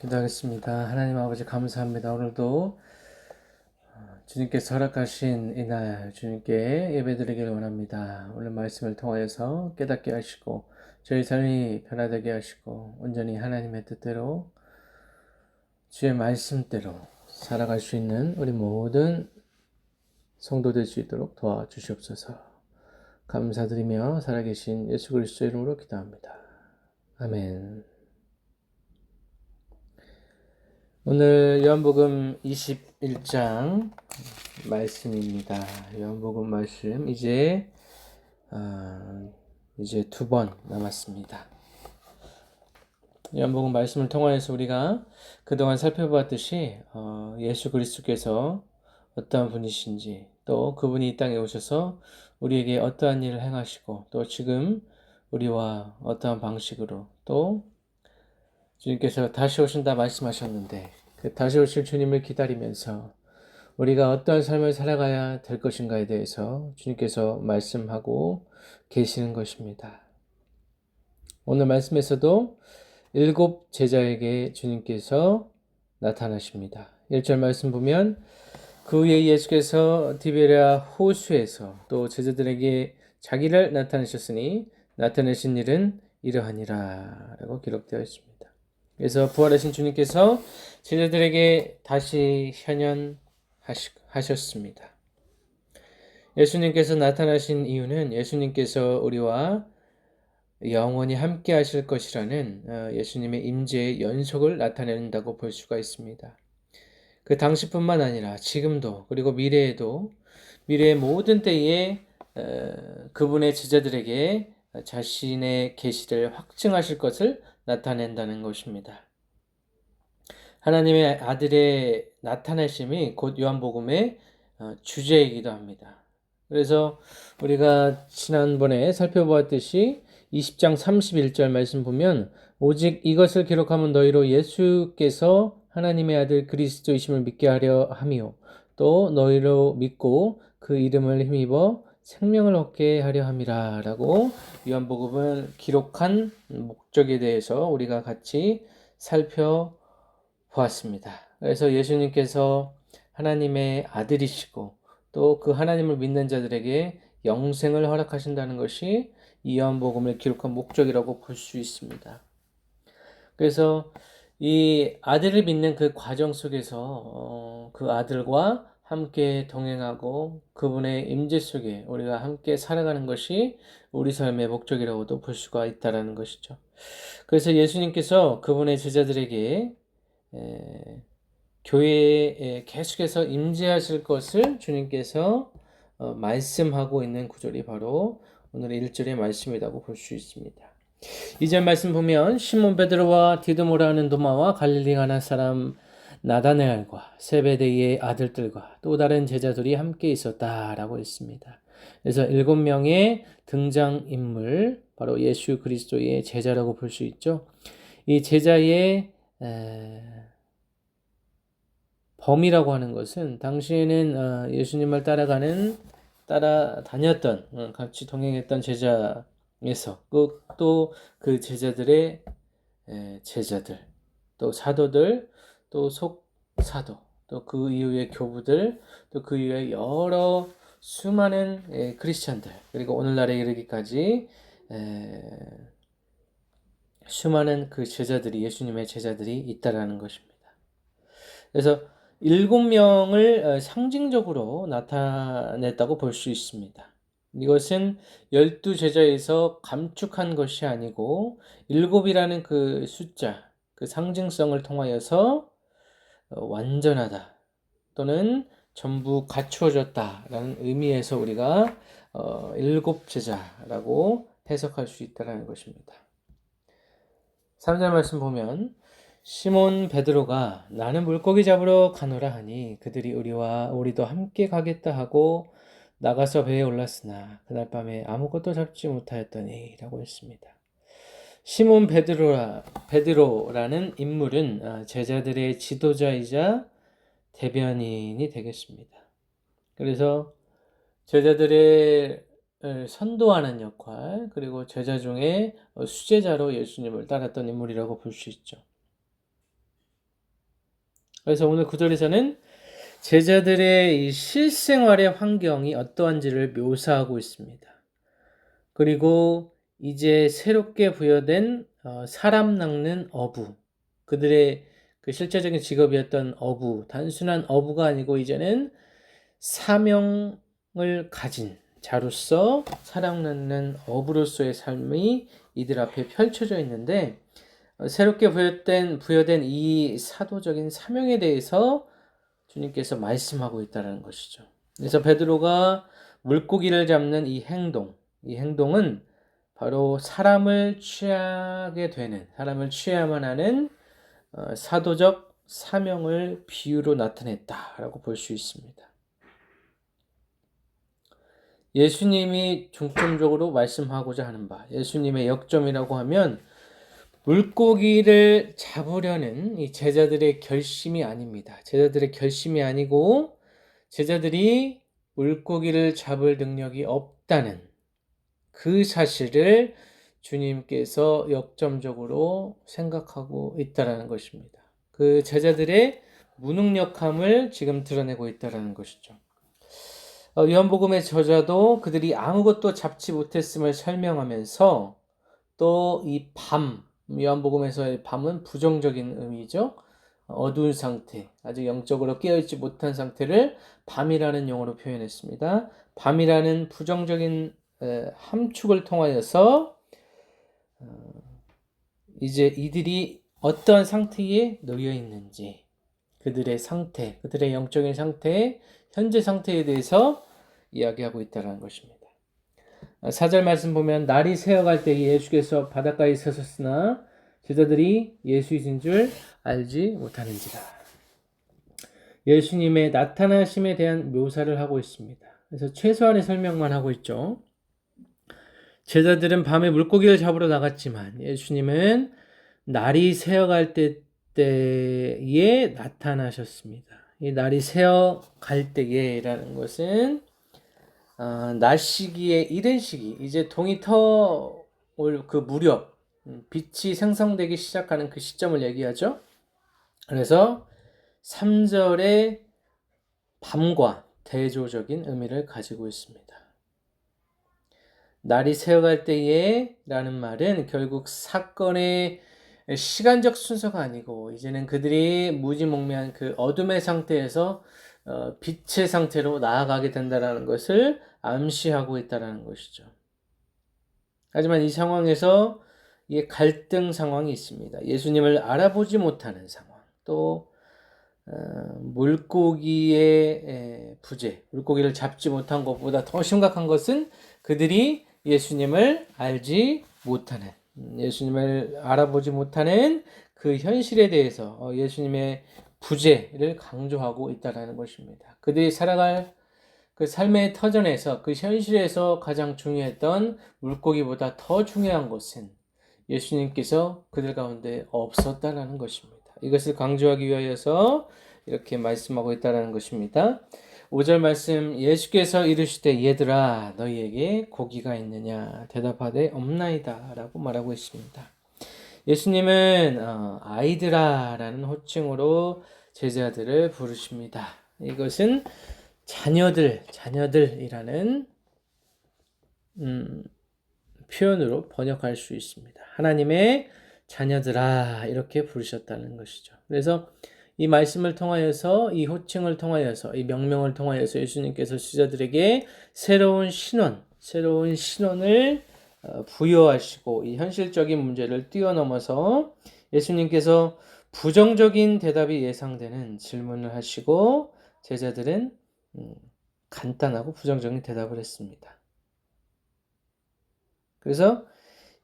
기도하겠습니다. 하나님 아버지 감사합니다. 오늘도 주님께서 허락하신 이날 주님께 예배드리기를 원합니다. 오늘 말씀을 통하여서 깨닫게 하시고 저희 삶이 변화되게 하시고 온전히 하나님의 뜻대로 주의 말씀대로 살아갈 수 있는 우리 모든 성도 될 수 있도록 도와주시옵소서. 감사드리며 살아계신 예수 그리스도 이름으로 기도합니다. 아멘. 오늘 요한복음 21장 말씀입니다. 요한복음 말씀 이제 두 번 남았습니다. 요한복음 말씀을 통하여서 우리가 그동안 살펴보았듯이 예수 그리스도께서 어떠한 분이신지, 또 그분이 이 땅에 오셔서 우리에게 어떠한 일을 행하시고, 또 지금 우리와 어떠한 방식으로, 또 주님께서 다시 오신다 말씀하셨는데 그 다시 오실 주님을 기다리면서 우리가 어떠한 삶을 살아가야 될 것인가에 대해서 주님께서 말씀하고 계시는 것입니다. 오늘 말씀에서도 7 제자에게 주님께서 나타나십니다. 1절 말씀 보면 그 후에 예수께서 디베랴 호수에서 또 제자들에게 자기를 나타내셨으니 나타내신 일은 이러하니라 라고 기록되어 있습니다. 그래서 부활하신 주님께서 제자들에게 다시 현현하셨습니다. 예수님께서 나타나신 이유는 예수님께서 우리와 영원히 함께 하실 것이라는 예수님의 임재의 연속을 나타낸다고 볼 수가 있습니다. 그 당시뿐만 아니라 지금도 그리고 미래에도 미래의 모든 때에 그분의 제자들에게 자신의 계시를 확증하실 것을 나타낸다는 것입니다. 하나님의 아들의 나타내심이 곧 요한복음의 주제이기도 합니다. 그래서 우리가 지난번에 살펴보았듯이 20장 31절 말씀 보면 오직 이것을 기록하면 너희로 예수께서 하나님의 아들 그리스도이심을 믿게 하려 함이요 또 너희로 믿고 그 이름을 힘입어 생명을 얻게 하려 함이라 라고 요한복음을 기록한 목적에 대해서 우리가 같이 살펴보았습니다. 그래서 예수님께서 하나님의 아들이시고 또 그 하나님을 믿는 자들에게 영생을 허락하신다는 것이 이 요한복음을 기록한 목적이라고 볼 수 있습니다. 그래서 이 아들을 믿는 그 과정 속에서 그 아들과 함께 동행하고 그분의 임재 속에 우리가 함께 살아가는 것이 우리 삶의 목적이라고도 볼 수가 있다는 것이죠. 그래서 예수님께서 그분의 제자들에게 교회에 계속해서 임재하실 것을 주님께서 말씀하고 있는 구절이 바로 오늘의 1절의 말씀이라고 볼 수 있습니다. 2절 말씀 보면 시몬 베드로와 디드모라는 도마와 갈릴리 가나 사람 나다나엘과 세베데이의 아들들과 또 다른 제자들이 함께 있었다라고 했습니다. 그래서 7명의 등장인물 바로 예수 그리스도의 제자라고 볼 수 있죠. 이 제자의 범위라고 하는 것은 당시에는 예수님을 따라다녔던 같이 동행했던 제자에서 또 그 제자들의 제자들, 또 사도들, 또 속사도, 또 그 이후의 교부들, 또 그 이후에 여러 수많은 크리스천들, 그리고 오늘날에 이르기까지 수많은 그 제자들이 예수님의 제자들이 있다라는 것입니다. 그래서 7명을 상징적으로 나타냈다고 볼 수 있습니다. 이것은 12제자에서 감축한 것이 아니고 7이라는 그 숫자, 그 상징성을 통하여서 완전하다 또는 전부 갖추어졌다라는 의미에서 우리가 7제자라고 해석할 수 있다는 것입니다. 3절 말씀 보면 시몬 베드로가 나는 물고기 잡으러 가노라 하니 그들이 우리도 함께 가겠다 하고 나가서 배에 올랐으나 그날 밤에 아무것도 잡지 못하였더니 라고 했습니다. 시몬 베드로라는 인물은 제자들의 지도자이자 대변인이 되겠습니다. 그래서 제자들의 선도하는 역할, 그리고 제자 중에 수제자로 예수님을 따랐던 인물이라고 볼 수 있죠. 그래서 오늘 구절에서는 제자들의 이 실생활의 환경이 어떠한지를 묘사하고 있습니다. 그리고 이제 새롭게 부여된 사람 낚는 어부, 그들의 그 실제적인 직업이었던 어부, 단순한 어부가 아니고 이제는 사명을 가진 자로서 사람 낚는 어부로서의 삶이 이들 앞에 펼쳐져 있는데, 새롭게 부여된 이 사도적인 사명에 대해서 주님께서 말씀하고 있다는 것이죠. 그래서 베드로가 물고기를 잡는 이 행동은 바로 사람을 취하게 되는, 사람을 취해야만 하는 사도적 사명을 비유로 나타냈다라고 볼 수 있습니다. 예수님이 중점적으로 말씀하고자 하는 바, 예수님의 역점이라고 하면 물고기를 잡으려는 이 제자들의 결심이 아닙니다. 제자들의 결심이 아니고 제자들이 물고기를 잡을 능력이 없다는 그 사실을 주님께서 역점적으로 생각하고 있다는 것입니다. 그 제자들의 무능력함을 지금 드러내고 있다는 것이죠. 요한복음의 저자도 그들이 아무것도 잡지 못했음을 설명하면서 또 이 요한복음에서의 밤은 부정적인 의미죠. 어두운 상태, 아직 영적으로 깨어있지 못한 상태를 밤이라는 용어로 표현했습니다. 밤이라는 부정적인 함축을 통하여서 이제 이들이 어떤 상태에 놓여 있는지, 그들의 상태, 그들의 영적인 상태, 현재 상태에 대해서 이야기하고 있다는 것입니다. 4절 말씀 보면 날이 새어갈 때에 예수께서 바닷가에 서셨으나 제자들이 예수이신 줄 알지 못하는지라. 예수님의 나타나심에 대한 묘사를 하고 있습니다. 그래서 최소한의 설명만 하고 있죠. 제자들은 밤에 물고기를 잡으러 나갔지만 예수님은 날이 새어갈 때에 나타나셨습니다. 이 날이 새어갈 때에라는 것은 낮 시기에 이른 시기, 이제 동이 터올 그 무렵, 빛이 생성되기 시작하는 그 시점을 얘기하죠. 그래서 3절의 밤과 대조적인 의미를 가지고 있습니다. 날이 새어갈 때에 라는 말은 결국 사건의 시간적 순서가 아니고 이제는 그들이 무지몽매한 그 어둠의 상태에서 빛의 상태로 나아가게 된다는 것을 암시하고 있다는 것이죠. 하지만 이 상황에서 이 갈등 상황이 있습니다. 예수님을 알아보지 못하는 상황, 또 물고기의 부재, 물고기를 잡지 못한 것보다 더 심각한 것은 그들이 예수님을 알지 못하는, 예수님을 알아보지 못하는 그 현실에 대해서 예수님의 부재를 강조하고 있다는 것입니다. 그들이 살아갈 그 삶의 터전에서, 그 현실에서 가장 중요했던 물고기보다 더 중요한 것은 예수님께서 그들 가운데 없었다라는 것입니다. 이것을 강조하기 위하여서 이렇게 말씀하고 있다는 것입니다. 5절 말씀, 예수께서 이르시되 얘들아 너희에게 고기가 있느냐 대답하되 없나이다 라고 말하고 있습니다. 예수님은 아이들아 라는 호칭으로 제자들을 부르십니다. 이것은 자녀들이라는 표현으로 번역할 수 있습니다. 하나님의 자녀들아 이렇게 부르셨다는 것이죠. 그래서 이 말씀을 통하여서, 이 호칭을 통하여서, 이 명명을 통하여서 예수님께서 제자들에게 새로운 신원을 부여하시고 이 현실적인 문제를 뛰어넘어서 예수님께서 부정적인 대답이 예상되는 질문을 하시고 제자들은 간단하고 부정적인 대답을 했습니다. 그래서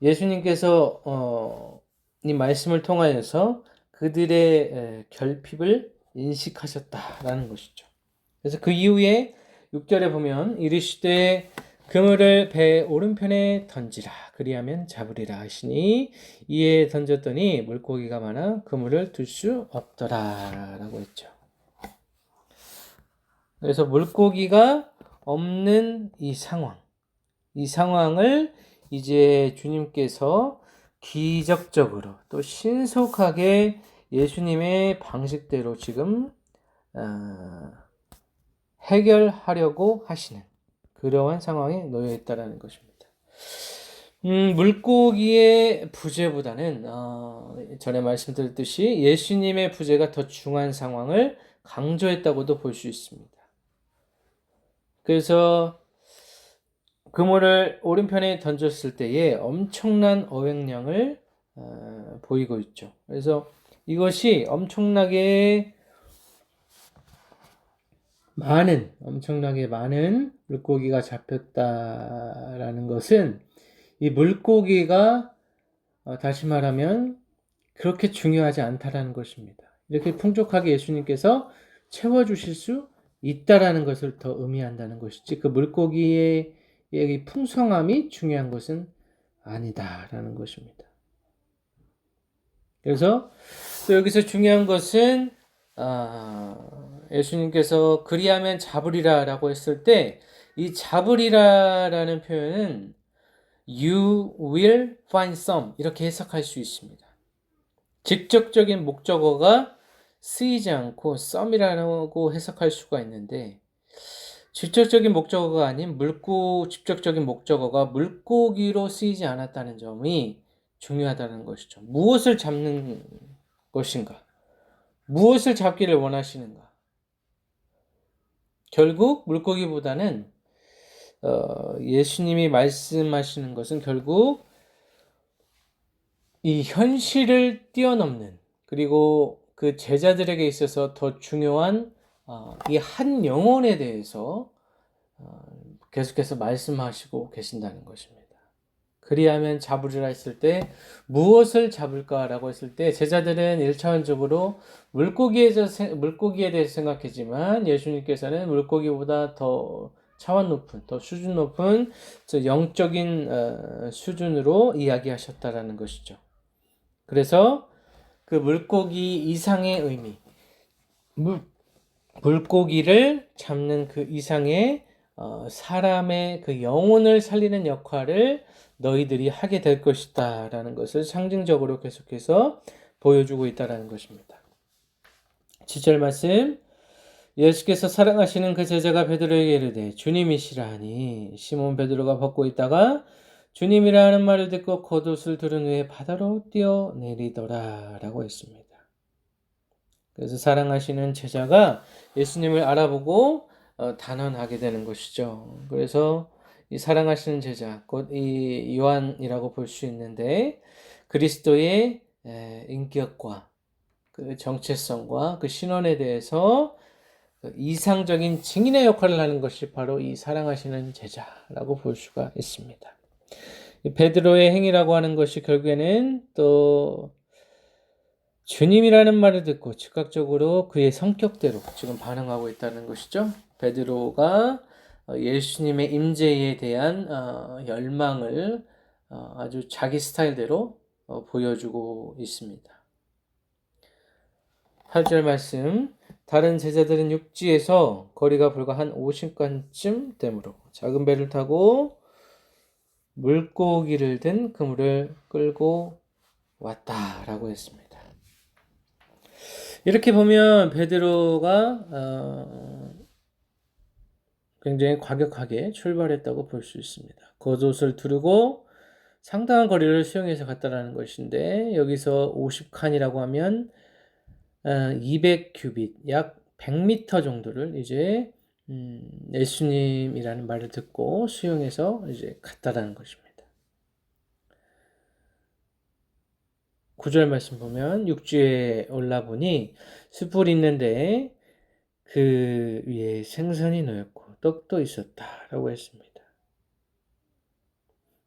예수님께서 이 말씀을 통하여서 그들의 결핍을 인식하셨다라는 것이죠. 그래서 그 이후에 6절에 보면 이르시되 그물을 배 오른편에 던지라 그리하면 잡으리라 하시니 이에 던졌더니 물고기가 많아 그물을 들 수 없더라 라고 했죠. 그래서 물고기가 없는 이 상황을 이제 주님께서 기적적으로 또 신속하게 예수님의 방식대로 지금 해결하려고 하시는 그러한 상황에 놓여 있다라는 것입니다. 물고기의 부재보다는 전에 말씀드렸듯이 예수님의 부재가 더 중요한 상황을 강조했다고도 볼 수 있습니다. 그래서 그물을 오른편에 던졌을 때에 엄청난 어획량을 보이고 있죠. 그래서 이것이 엄청나게 많은 물고기가 잡혔다라는 것은 이 물고기가 다시 말하면 그렇게 중요하지 않다라는 것입니다. 이렇게 풍족하게 예수님께서 채워주실 수 있다라는 것을 더 의미한다는 것이지 그 물고기의 풍성함이 중요한 것은 아니다라는 것입니다. 그래서 또 여기서 중요한 것은 예수님께서 그리하면 잡으리라 라고 했을 때 이 잡으리라라는 표현은 You will find some 이렇게 해석할 수 있습니다. 직접적인 목적어가 쓰이지 않고 some이라고 해석할 수가 있는데 직접적인 목적어가 아닌 직접적인 목적어가 물고기로 쓰이지 않았다는 점이 중요하다는 것이죠. 무엇을 잡는 것인가? 무엇을 잡기를 원하시는가? 결국 물고기보다는 예수님이 말씀하시는 것은 결국 이 현실을 뛰어넘는 그리고 그 제자들에게 있어서 더 중요한 이 한 영혼에 대해서 계속해서 말씀하시고 계신다는 것입니다. 그리하면 잡으리라 했을 때 무엇을 잡을까라고 했을 때 제자들은 1차원적으로 물고기에 대해서 생각했지만 예수님께서는 물고기보다 더 차원 높은, 더 수준 높은 영적인 수준으로 이야기하셨다라는 것이죠. 그래서 그 물고기 이상의 의미, 물고기를 잡는 그 이상의 사람의 그 영혼을 살리는 역할을 너희들이 하게 될 것이다 라는 것을 상징적으로 계속해서 보여주고 있다는 것입니다. 7절 말씀 예수께서 사랑하시는 그 제자가 베드로에게 이르되 주님이시라 하니 시몬 베드로가 벗고 있다가 주님이라 하는 말을 듣고 겉옷을 두른 후에 바다로 뛰어내리더라 라고 했습니다. 그래서 사랑하시는 제자가 예수님을 알아보고 단언하게 되는 것이죠. 그래서 이 사랑하시는 제자, 곧 이 요한이라고 볼 수 있는데 그리스도의 인격과 그 정체성과 그 신원에 대해서 이상적인 증인의 역할을 하는 것이 바로 이 사랑하시는 제자라고 볼 수가 있습니다. 베드로의 행위라고 하는 것이 결국에는 또 주님이라는 말을 듣고 즉각적으로 그의 성격대로 지금 반응하고 있다는 것이죠. 베드로가 예수님의 임재에 대한 열망을 아주 자기 스타일대로 보여주고 있습니다. 8절 말씀 다른 제자들은 육지에서 거리가 불과 한 50간쯤 되므로 작은 배를 타고 물고기를 든 그물을 끌고 왔다라고 했습니다. 이렇게 보면 베드로가 굉장히 과격하게 출발했다고 볼 수 있습니다. 겉옷을 두르고 상당한 거리를 수영해서 갔다라는 것인데 여기서 50칸이라고 하면 200규빗 약 100m 정도를 이제 예수님이라는 말을 듣고 수영해서 이제 갔다라는 것입니다. 9절 말씀 보면 육지에 올라보니 숯불이 있는데 그 위에 생선이 놓였고 떡도 있었다라고 했습니다.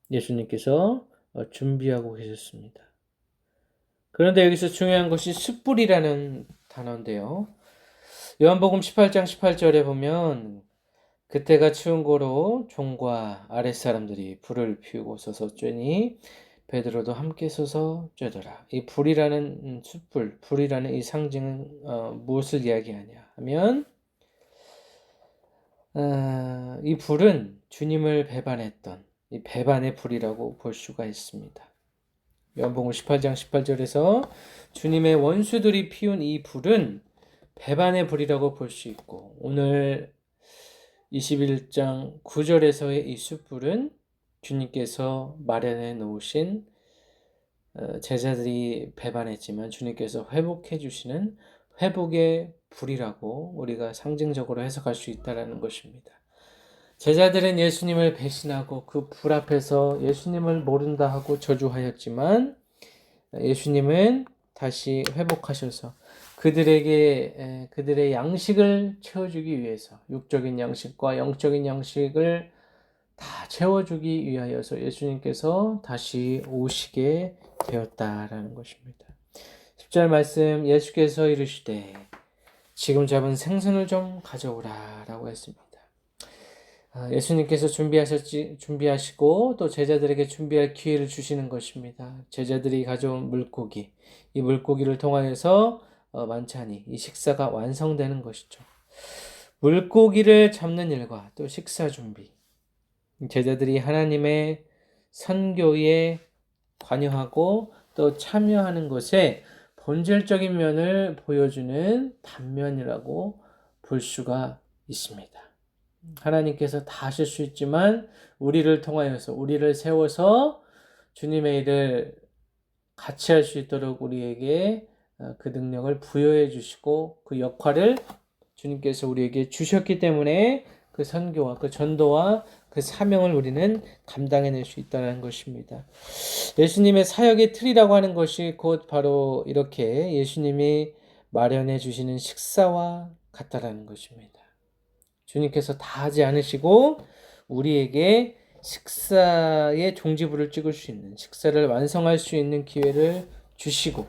예수님께서 준비하고 계셨습니다. 그런데 여기서 중요한 것이 숯불이라는 단어인데요. 요한복음 18장 18절에 보면 그때가 추운 고로 종과 아랫사람들이 불을 피우고 서서 쬐니 베드로도 함께 서서 쬐더라. 이 불이라는 숯불, 불이라는 이 상징은 무엇을 이야기하냐 하면 이 불은 주님을 배반했던 이 배반의 불이라고 볼 수가 있습니다. 요한복음 18장 18절에서 주님의 원수들이 피운 이 불은 배반의 불이라고 볼 수 있고, 오늘 21장 9절에서의 이 숯불은 주님께서 마련해 놓으신 제자들이 배반했지만 주님께서 회복해 주시는 회복의 불이라고 우리가 상징적으로 해석할 수 있다는 것입니다. 제자들은 예수님을 배신하고 그 불 앞에서 예수님을 모른다 하고 저주하였지만 예수님은 다시 회복하셔서 그들의 양식을 채워주기 위해서, 육적인 양식과 영적인 양식을 다 채워주기 위하여서 예수님께서 다시 오시게 되었다라는 것입니다. 10절 말씀, 예수께서 이르시되 지금 잡은 생선을 좀 가져오라 라고 했습니다. 예수님께서 준비하시고 또 제자들에게 준비할 기회를 주시는 것입니다. 제자들이 가져온 물고기, 이 물고기를 통하여서 만찬이, 이 식사가 완성되는 것이죠. 물고기를 잡는 일과 또 식사 준비, 제자들이 하나님의 선교에 관여하고 또 참여하는 것에 본질적인 면을 보여주는 단면이라고 볼 수가 있습니다. 하나님께서 다 하실 수 있지만 우리를 통하여서, 우리를 세워서 주님의 일을 같이 할 수 있도록 우리에게 그 능력을 부여해 주시고 그 역할을 주님께서 우리에게 주셨기 때문에 그 선교와 그 전도와 그 사명을 우리는 감당해낼 수 있다는 것입니다. 예수님의 사역의 틀이라고 하는 것이 곧 바로 이렇게 예수님이 마련해 주시는 식사와 같다라는 것입니다. 주님께서 다 하지 않으시고 우리에게 식사의 종지부를 찍을 수 있는, 식사를 완성할 수 있는 기회를 주시고,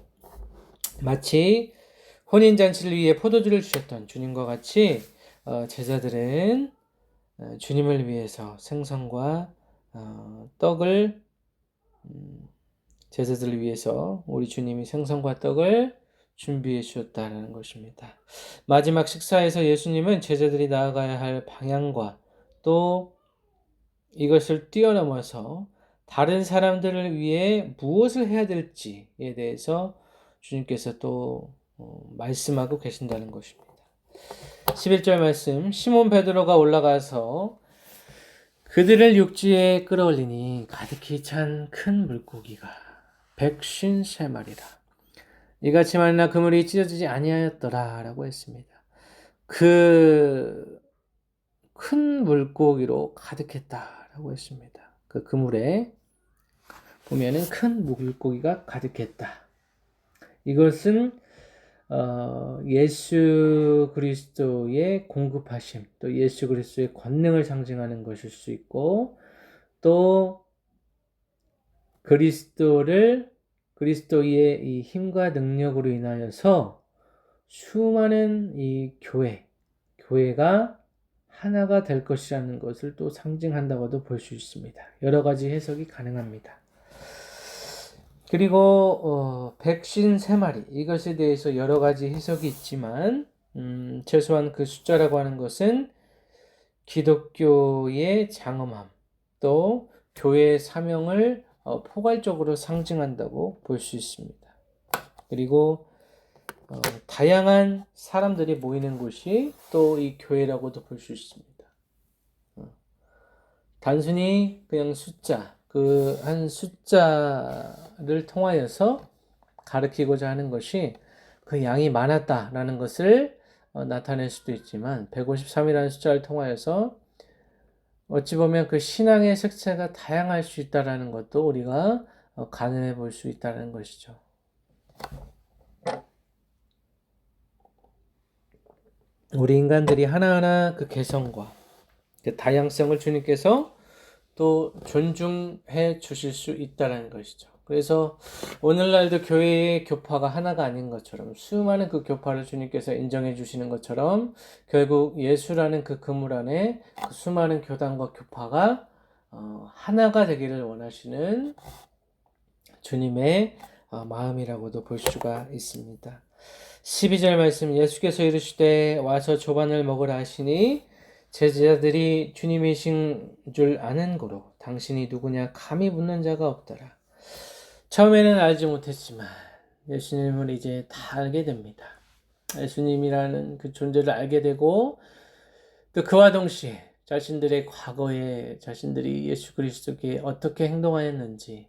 마치 혼인잔치를 위해 포도주를 주셨던 주님과 같이 제자들은 주님을 위해서 생선과 떡을, 제자들을 위해서 우리 주님이 생선과 떡을 준비해 주셨다는 것입니다. 마지막 식사에서 예수님은 제자들이 나아가야 할 방향과 또 이것을 뛰어넘어서 다른 사람들을 위해 무엇을 해야 될지에 대해서 주님께서 또 말씀하고 계신다는 것입니다. 11절 말씀, 시몬 베드로가 올라가서 그들을 육지에 끌어올리니 가득히 찬 큰 물고기가 153마리라. 이같이 만나 그물이 찢어지지 아니하였더라 라고 했습니다. 그 큰 물고기로 가득했다라고 했습니다. 그 그물에 보면은 큰 물고기가 가득했다. 이것은 예수 그리스도의 공급하심, 또 예수 그리스도의 권능을 상징하는 것일 수 있고, 또 그리스도의 이 힘과 능력으로 인하여서 수많은 이 교회가 하나가 될 것이라는 것을 또 상징한다고도 볼 수 있습니다. 여러 가지 해석이 가능합니다. 그리고 153마리, 이것에 대해서 여러 가지 해석이 있지만 최소한 그 숫자라고 하는 것은 기독교의 장엄함, 또 교회의 사명을 포괄적으로 상징한다고 볼 수 있습니다. 그리고 다양한 사람들이 모이는 곳이 또 이 교회라고도 볼 수 있습니다. 단순히 그냥 숫자, 그 한 숫자를 통하여서 가르치고자 하는 것이 그 양이 많았다라는 것을 나타낼 수도 있지만 153이라는 숫자를 통하여서 어찌 보면 그 신앙의 색채가 다양할 수 있다라는 것도 우리가 가늠해 볼 수 있다는 것이죠. 우리 인간들이 하나하나 그 개성과 그 다양성을 주님께서 또 존중해 주실 수 있다는 것이죠. 그래서 오늘날도 교회의 교파가 하나가 아닌 것처럼 수많은 그 교파를 주님께서 인정해 주시는 것처럼 결국 예수라는 그 그물 안에 그 수많은 교단과 교파가 하나가 되기를 원하시는 주님의 마음이라고도 볼 수가 있습니다. 12절 말씀, 예수께서 이르시되 와서 조반을 먹으라 하시니 제자들이 주님이신 줄 아는 고로 당신이 누구냐 감히 묻는 자가 없더라. 처음에는 알지 못했지만 예수님을 이제 다 알게 됩니다. 예수님이라는 그 존재를 알게 되고 또 그와 동시에 자신들의 과거에 자신들이 예수 그리스도께 어떻게 행동하였는지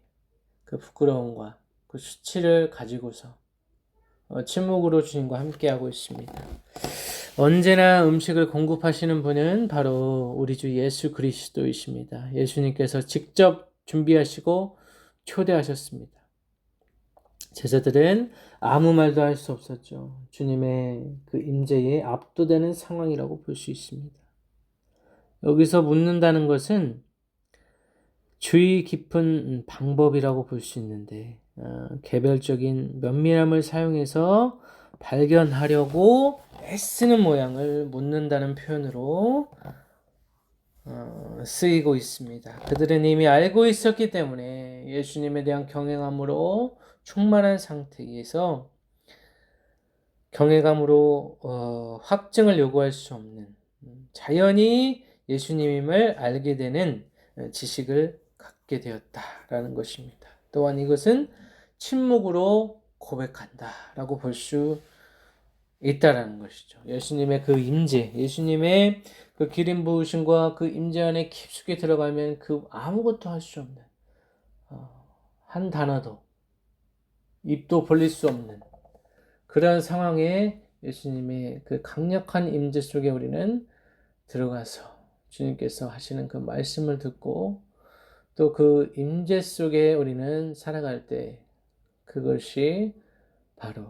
그 부끄러움과 그 수치를 가지고서 침묵으로 주님과 함께하고 있습니다. 언제나 음식을 공급하시는 분은 바로 우리 주 예수 그리스도이십니다. 예수님께서 직접 준비하시고 초대하셨습니다. 제자들은 아무 말도 할 수 없었죠. 주님의 그 임재에 압도되는 상황이라고 볼 수 있습니다. 여기서 묻는다는 것은 주의 깊은 방법이라고 볼 수 있는데 개별적인 면밀함을 사용해서 발견하려고 애쓰는 모양을 묻는다는 표현으로 쓰이고 있습니다. 그들은 이미 알고 있었기 때문에 예수님에 대한 경외감으로 충만한 상태에서 경외감으로 확증을 요구할 수 없는 자연히 예수님임을 알게 되는 지식을 갖게 되었다라는 것입니다. 또한 이것은 침묵으로 고백한다라고 볼 수 있다라는 것이죠. 예수님의 그 임재, 예수님의 그 기름 부으심과 그 임재 안에 깊숙이 들어가면 그 아무것도 할 수 없는 한 단어도 입도 벌릴 수 없는 그러한 상황에 예수님의 그 강력한 임재 속에 우리는 들어가서 주님께서 하시는 그 말씀을 듣고 또 그 임재 속에 우리는 살아갈 때 그것이 바로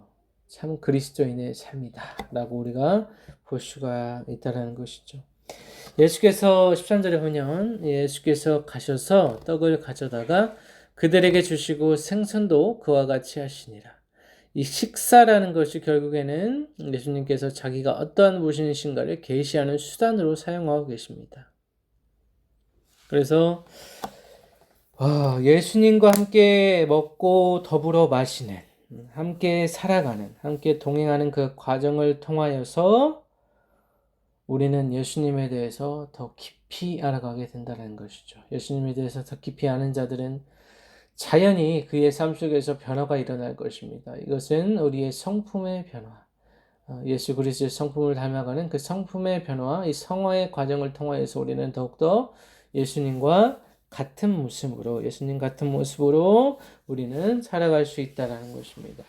참 그리스도인의 삶이다 라고 우리가 볼 수가 있다는 것이죠. 예수께서 13절에 보면 예수께서 가셔서 떡을 가져다가 그들에게 주시고 생선도 그와 같이 하시니라. 이 식사라는 것이 결국에는 예수님께서 자기가 어떠한 분이신가를 계시하는 수단으로 사용하고 계십니다. 그래서 예수님과 함께 먹고 더불어 마시는, 함께 살아가는, 함께 동행하는 그 과정을 통하여서 우리는 예수님에 대해서 더 깊이 알아가게 된다는 것이죠. 예수님에 대해서 더 깊이 아는 자들은 자연히 그의 삶 속에서 변화가 일어날 것입니다. 이것은 우리의 성품의 변화, 예수 그리스도의 성품을 닮아가는 그 성품의 변화, 이 성화의 과정을 통하여서 우리는 더욱더 예수님과 같은 모습으로, 예수님 같은 모습으로 우리는 살아갈 수 있다는 것입니다.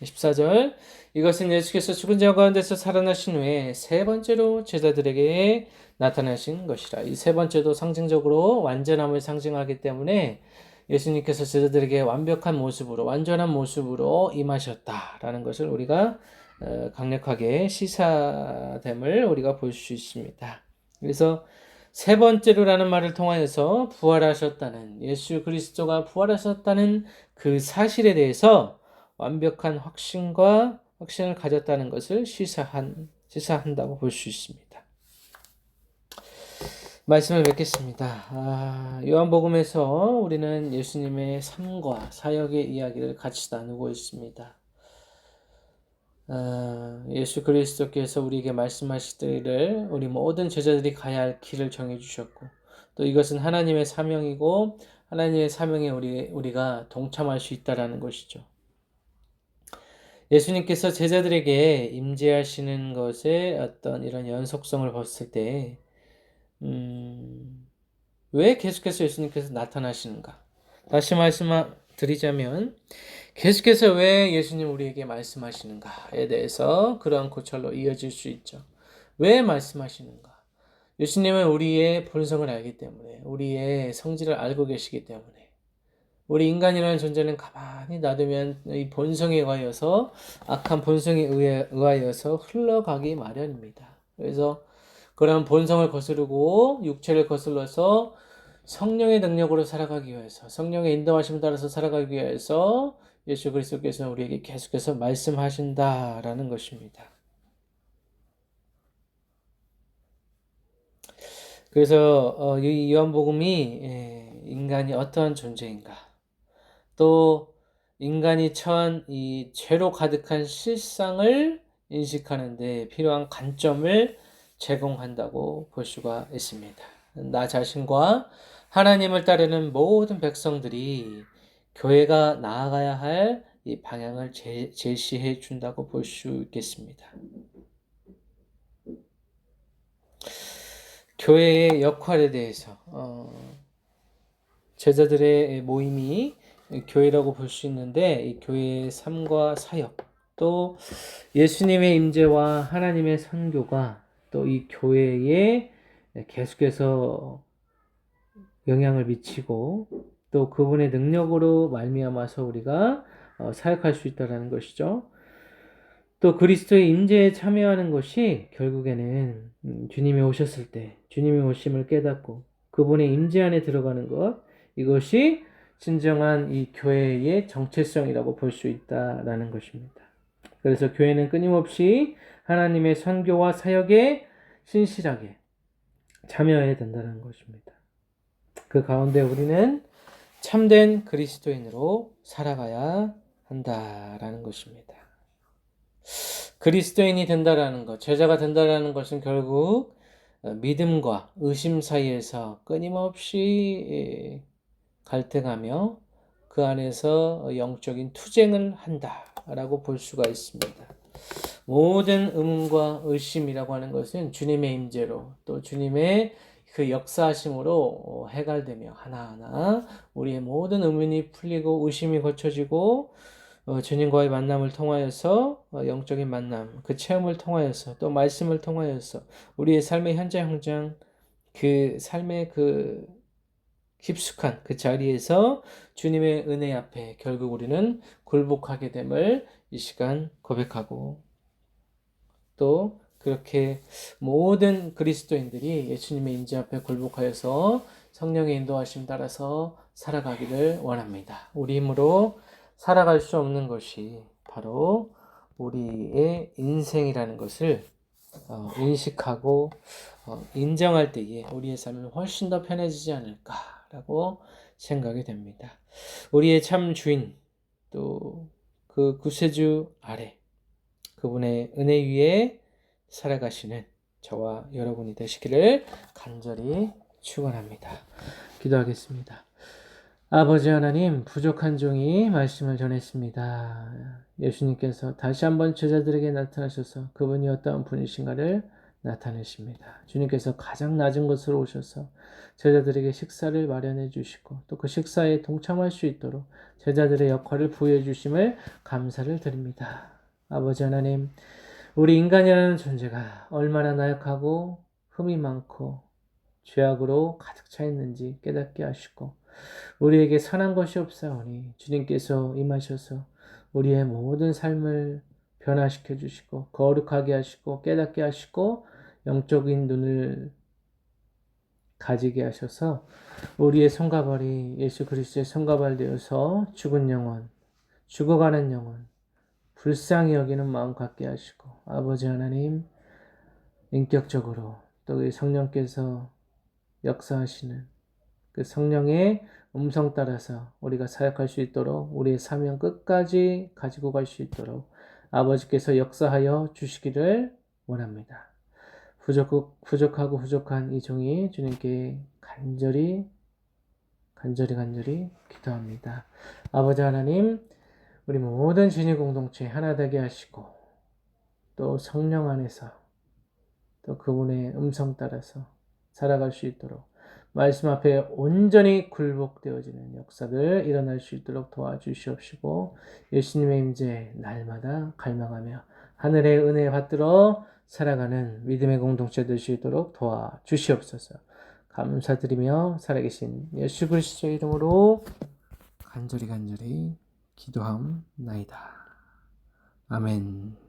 14절, 이것은 예수께서 죽은 자 가운데서 살아나신 후에 세 번째로 제자들에게 나타나신 것이라. 이 세 번째도 상징적으로 완전함을 상징하기 때문에 예수님께서 제자들에게 완벽한 모습으로, 완전한 모습으로 임하셨다라는 것을 우리가 강력하게 시사됨을 우리가 볼 수 있습니다. 그래서 세 번째로라는 말을 통하여서 부활하셨다는, 예수 그리스도가 부활하셨다는 그 사실에 대해서 완벽한 확신을 가졌다는 것을 시사한다고 볼 수 있습니다. 말씀을 뵙겠습니다. 요한복음에서 우리는 예수님의 삶과 사역의 이야기를 같이 나누고 있습니다. 예수 그리스도께서 우리에게 말씀하시기를 우리 모든 제자들이 가야 할 길을 정해주셨고 또 이것은 하나님의 사명이고 하나님의 사명에 우리가 동참할 수 있다는 것이죠. 예수님께서 제자들에게 임재하시는 것에 어떤 이런 연속성을 봤을 때 왜 계속해서 예수님께서 나타나시는가? 다시 말씀드리자면 계속해서 왜 예수님 우리에게 말씀하시는가에 대해서 그러한 고찰로 이어질 수 있죠. 왜 말씀하시는가? 예수님은 우리의 본성을 알기 때문에, 우리의 성질을 알고 계시기 때문에, 우리 인간이라는 존재는 가만히 놔두면 이 본성에 의하여서, 악한 본성에 의하여서 흘러가기 마련입니다. 그래서 그런 본성을 거스르고 육체를 거슬러서 성령의 능력으로 살아가기 위해서, 성령의 인도하심을 따라서 살아가기 위해서 예수 그리스도께서 우리에게 계속해서 말씀하신다라는 것입니다. 그래서 이 요한복음이 인간이 어떠한 존재인가, 또 인간이 처한 이 죄로 가득한 실상을 인식하는 데 필요한 관점을 제공한다고 볼 수가 있습니다. 나 자신과 하나님을 따르는 모든 백성들이 교회가 나아가야 할 이 방향을 제시해 준다고 볼 수 있겠습니다. 교회의 역할에 대해서 제자들의 모임이 교회라고 볼 수 있는데 이 교회의 삶과 사역 또 예수님의 임재와 하나님의 선교가 또 이 교회에 계속해서 영향을 미치고 또 그분의 능력으로 말미암아서 우리가 사역할 수 있다는 것이죠. 또 그리스도의 임재에 참여하는 것이 결국에는 주님이 오셨을 때 주님의 오심을 깨닫고 그분의 임재 안에 들어가는 것, 이것이 진정한 이 교회의 정체성이라고 볼 수 있다라는 것입니다. 그래서 교회는 끊임없이 하나님의 선교와 사역에 신실하게 참여해야 된다는 것입니다. 그 가운데 우리는 참된 그리스도인으로 살아가야 한다라는 것입니다. 그리스도인이 된다라는 것, 제자가 된다라는 것은 결국 믿음과 의심 사이에서 끊임없이 갈등하며 그 안에서 영적인 투쟁을 한다라고 볼 수가 있습니다. 모든 의문과 의심이라고 하는 것은 주님의 임재로 또 주님의 그 역사하심으로 해갈되며 하나하나 우리의 모든 의문이 풀리고 의심이 거쳐지고 주님과의 만남을 통하여서 영적인 만남, 그 체험을 통하여서 또 말씀을 통하여서 우리의 삶의 현장 그 삶의 그 깊숙한 그 자리에서 주님의 은혜 앞에 결국 우리는 굴복하게 됨을 이 시간 고백하고 또 그렇게 모든 그리스도인들이 예수님의 임재 앞에 굴복하여서 성령의 인도하심 따라서 살아가기를 원합니다. 우리 힘으로 살아갈 수 없는 것이 바로 우리의 인생이라는 것을 인식하고 인정할 때에 우리의 삶은 훨씬 더 편해지지 않을까라고 생각이 됩니다. 우리의 참 주인 또 그 구세주 아래 그분의 은혜 위에 살아가시는 저와 여러분이 되시기를 간절히 축원합니다. 기도하겠습니다. 아버지 하나님, 부족한 종이 말씀을 전했습니다. 예수님께서 다시 한번 제자들에게 나타나셔서 그분이 어떤 분이신가를 나타내십니다. 주님께서 가장 낮은 곳으로 오셔서 제자들에게 식사를 마련해 주시고 또 그 식사에 동참할 수 있도록 제자들의 역할을 부여해 주심을 감사를 드립니다. 아버지 하나님, 우리 인간이라는 존재가 얼마나 나약하고 흠이 많고 죄악으로 가득 차 있는지 깨닫게 하시고 우리에게 선한 것이 없사오니 주님께서 임하셔서 우리의 모든 삶을 변화시켜 주시고 거룩하게 하시고 깨닫게 하시고 영적인 눈을 가지게 하셔서 우리의 손가발이 예수 그리스도의 손가발 되어서 죽은 영혼, 죽어가는 영혼, 불쌍히 여기는 마음 갖게 하시고 아버지 하나님 인격적으로 또 이 성령께서 역사하시는 그 성령의 음성 따라서 우리가 사역할 수 있도록 우리의 사명 끝까지 가지고 갈 수 있도록 아버지께서 역사하여 주시기를 원합니다. 부족하고 부족한 이 종이 주님께 간절히 기도합니다. 아버지 하나님, 우리 모든 진의 공동체 하나 되게 하시고 또 성령 안에서 또 그분의 음성 따라서 살아갈 수 있도록 말씀 앞에 온전히 굴복되어지는 역사들 일어날 수 있도록 도와주시옵시고 예수님의 임재 날마다 갈망하며 하늘의 은혜 받들어 살아가는 믿음의 공동체 될 수 있도록 도와주시옵소서. 감사드리며 살아계신 예수 그리스도의 이름으로 간절히 기도함나이다. 아멘.